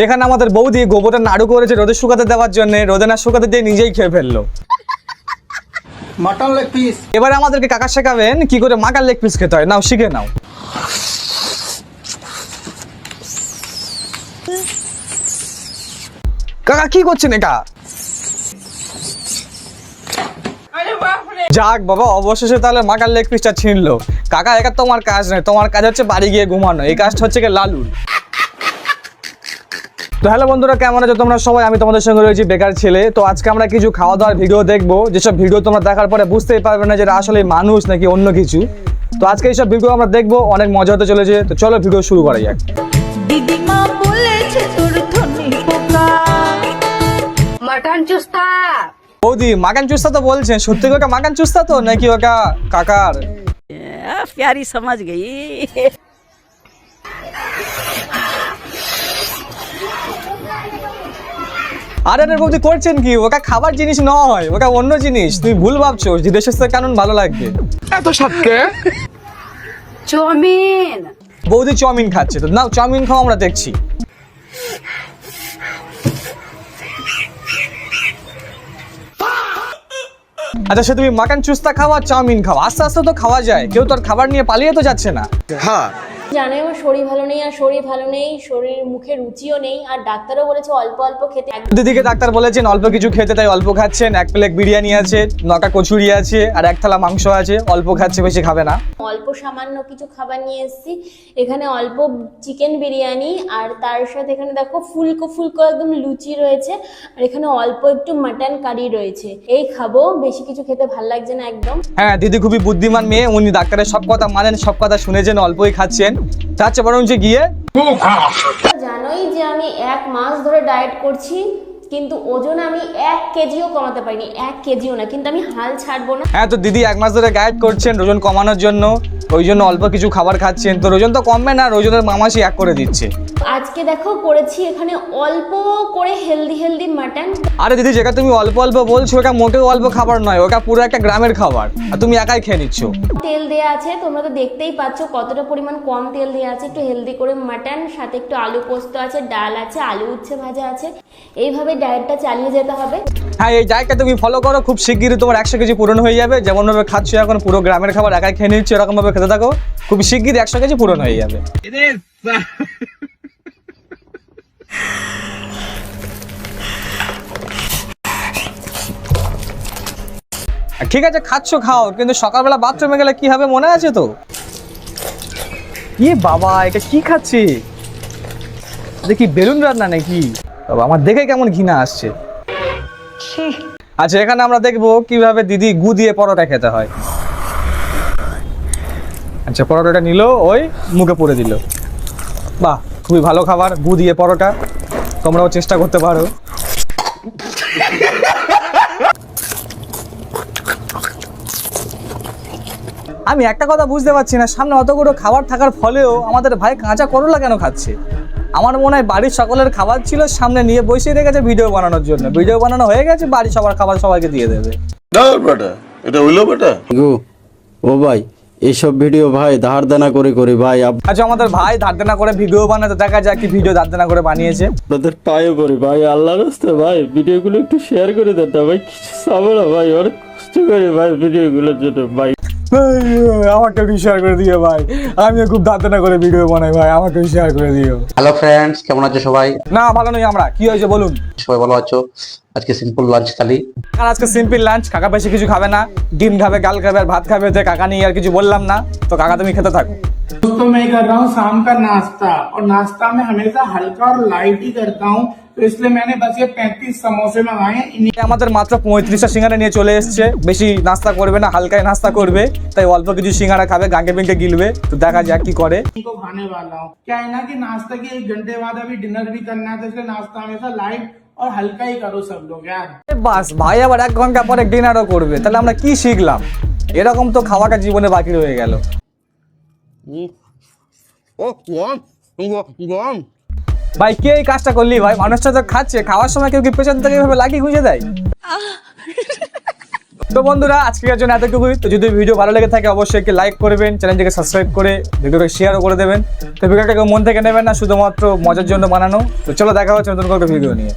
এখানে আমাদের বৌদি গোবরটা নাড়ু করেছে রোদে শুকাতে দেওয়ার জন্য, রোদে না শুকাতে দিয়ে নিজেই খেয়ে ফেললো মাটন লেগ পিস। এবারে আমাদেরকে কাকা শেখাবেন কি করে মাটন লেগ পিস খেতে হয়। নাও শিখে নাও। কাকা কি করছেন এটা? যাক বাবা, অবশেষে তাহলে মাটন লেগ পিসটা ছিনলো। কাকা এটা তোমার কাজ নয়, তোমার কাজ হচ্ছে বাড়ি গিয়ে ঘুমানো। এই কাজটা হচ্ছে কি লালুর। তো হ্যালো বন্ধুরা, কেমন আছো তোমরা সবাই? আমি তোমাদের সঙ্গে রয়েছি বেকার ছেলে। তো আজকে আমরা কিছু খাওয়া দাওয়ার ভিডিও দেখবো, যেসব ভিডিও তোমরা দেখার পরে বুঝতেই পারবে না যে আসলে মানুষ নাকি অন্য কিছু। তো আজকে এইসব ভিডিও আমরা দেখবো, অনেক মজা হতে চলেছে। তো চলো ভিডিও শুরু করা যাক। দিদিমা বলেছে তোর ধনী পোকা মাটন চুস্তা। বৌদি মাটন চুস্তা তো বলছেন, সত্যি ওটা মাটন চুস্তা তো নাকি ওটা কাকার? प्यारी समझ गई। আরে রে বৌদি করছেন কি? ওটা খাবার জিনিস নয়, ওটা অন্য জিনিস। তুমি ভুল ভাবছো। বিদেশের সাথে কেমন ভালো লাগবে এত সবকে। চাউমিন। বৌদি চাউমিন খাচ্ছে, তো নাও চাউমিন খাও, আমরা দেখছি। আচ্ছা সে তুমি মাটন চুস্তা খাওয়া চাউমিন খাও, আস্তে আস্তে তো খাওয়া যায়। কেউ তো আর খাবার নিয়ে পালিয়ে তো যাচ্ছে না। হ্যাঁ জানে আমার শরীর ভালো নেই, আর শরীর ভালো নেই, শরীর মুখে রুচিও নেই, আর ডাক্তারও বলেছে অল্প অল্প খেতে। দিদিকে ডাক্তার বলেছেন অল্প কিছু খেতে, তাই অল্প খাচ্ছেন। এক প্লেট বিরিয়ানি আছে, 9টা কচুরি আছে, আর এক থালা মাংস আছে। অল্প খাচ্ছে, বেশি খাবে না। অল্প সামান্য কিছু খাবার নিয়ে এসেছি। এখানে অল্প চিকেন বিরিয়ানি, আর তার সাথে এখানে দেখো ফুলকো ফুলকো একদম লুচি রয়েছে, আর এখানে অল্প একটু মাটন কারি রয়েছে। এই খাবো, বেশি কিছু খেতে ভাল লাগছে না একদম। হ্যাঁ দিদি খুবই বুদ্ধিমান মেয়ে, উনি ডাক্তারের সব কথা মানেন, সব কথা শুনেছেন, অল্পই খাচ্ছেন। চাচ্ছে বরং যে গিয়ে জানোই যে আমি 1 মাস ধরে ডায়েট করছি, কিন্তু ওজন আমি 1 কেজিও কমাতে পারিনি, 1 কেজিও না। কিন্তু আমি হাল ছাড়বো না। হ্যাঁ তো দিদি 1 মাস ধরে ডায়েট করছেন ওজন কমানোর জন্য, ওই জন্য অল্প কিছু খাবার খাচ্ছেন। তো ওজন তো কমবে না, ওজনের মামাসি 1 করে দিচ্ছে। আজকে দেখো করেছি এখানে অল্প করে হেলদি মাটন। আরে দিদি যেটা তুমি অল্প অল্প বলছো, ওটা মোটেও অল্প খাবার নয়, ওটা পুরো একটা গ্রামের খাবার, আর তুমি একাই খেয়ে নিচ্ছ। তেল দেয়া আছে, তোমরা তো দেখতেই পাচ্ছ কতটা পরিমাণ কম তেল দেয়া আছে। একটু হেলদি করে মাটন, সাথে একটু আলু পোস্ত আছে, ডাল আছে, আলু উচ্ছে ভাজা আছে। এইভাবে ডায়েটটা চালিয়ে যেতে হবে। হ্যাঁ এই ডায়েটটা তুমি ফলো করো, খুব শিগগিরই তোমার 100 কেজি পূরণ হয়ে যাবে। যেমন ভাবে খাচ্ছ এখন, পুরো গ্রামের খাবার একাই খেয়ে নিচ্ছ, এরকম ভাবে খেতে থাকো, খুব শিগগিরই 100 কেজি পূরণ হয়ে যাবে। ঠিক আছে খাচ্ছ খাও, কিন্তু সকালবেলা বাথরুমে গেলে কি হবে মনে আছে তো? কি বাবা এটা কি খাচ্ছি? দেখি বেলুন রান্না নাকি? বাবা আমার দেখে কেমন ঘৃণা আসছে। আচ্ছা এখানে আমরা দেখবো কিভাবে দিদি গু দিয়ে পরোটা খেতে হয়। আচ্ছা পরোটাটা নিল, ওই মুখে পুরে দিল। বাহ খুবই ভালো খাবার, গু দিয়ে পরোটা। তোমরাও চেষ্টা করতে পারো। আমি একটা কথা বুঝতে পারছি না, সামনে অতগুলো খাবার থাকার ফলেও আমাদের ভাই কাঁচা করলা কেন খাচ্ছে? আমার মনে হয় বাড়ির সকলের খাবার ছিল, সামনে নিয়ে বসিয়ে রেখেছে ভিডিও বানানোর জন্য। ভিডিও বানানো হয়ে গেছে, বাড়ির সবার খাবার সবাইকে দিয়ে দেবে। এটা হইলো বেটা গো। ও ভাই এইসব ভিডিও ভাই ধার দেনা করে করি ভাই। আচ্ছা আমাদের ভাই ধার দেনা করে ভিডিও বানাতে, দেখা যাক কি ভিডিও ধার দেনা করে বানিয়েছে। আপনাদের পায়েও করি ভাই, আল্লাহর রাস্তে ভাই ভিডিওগুলো একটু শেয়ার করে দেন না ভাই, কিছু চাবো না ভাই, অনেক কষ্ট করি ভাই ভিডিওগুলোর জন্য ভাই। আমাকে শেয়ার করে দিও ভাই, আমিও খুব ধার দেনা করে ভিডিও বানাই ভাই, আমাকে শেয়ার করে দিও। হ্যালো ফ্রেন্ডস, কেমন আছো সবাই? না ভালো নই আমরা, কি হয়েছে বলুন? সবাই ভালো আছো? আজকে সিম্পল লাঞ্চ থালি। আর আজকে সিম্পল লাঞ্চ, কাকা বেশি কিছু খাবে না, ডিম খাবে, গাল খাবে আর ভাত খাবে। কাকা নিয়ে আর কিছু বললাম না, তো কাকা তুমি খেতে থাকো। दोस्तों मैं कर रहा हूँ शाम का नाश्ता, और नाश्ता में हमेशा हल्का और लाइट ही करता हूँ, तो इसलिए मैंने बस ये 35 समोसे मंगाए। আমাদের মাত্র 35টা সিঙ্গারা নিয়ে চলে এসছে। বেশি নাস্তা করবে না, হালকাই নাস্তা করবে, তাই অল্প কিছু সিঙ্গারা খাবে, গাঁকে বেঁকে গিলবে। তো দেখা যাক কি করে। इनको खाने वाला हूँ। क्या है ना कि नाश्ता के 1 घंटे बाद अभी डिनर भी करना है, तो इसलिए नाश्ता हमेशा लाइट और हल्का ही करो सब लोग यार। বাস ভাই আবার 1 ঘন্টা পরে ডিনারও করবে, তাহলে আমরা কি শিখলাম? এরকম তো খাওয়াটা জীবনে বাকি রয়ে গেল। ভাই কে এই কাজটা করলি ভাই? মানুষটা তো খাচ্ছে, খাওয়ার সময় কেউ কি পেছন থেকে এভাবে লাগি গুঁজে দেয়? তো বন্ধুরা আজকের জন্য এতটুকুই। তো যদি ভিডিও ভালো লেগে থাকে অবশ্যই একটি লাইক করবেন, চ্যানেলটিকে সাবস্ক্রাইব করে ভিডিওকে শেয়ারও করে দেবেন। তো ভিডিওটাকে মন থেকে নেবেন না, শুধুমাত্র মজার জন্য বানানো। তো চলো দেখা হচ্ছে নতুন কোনো ভিডিও নিয়ে।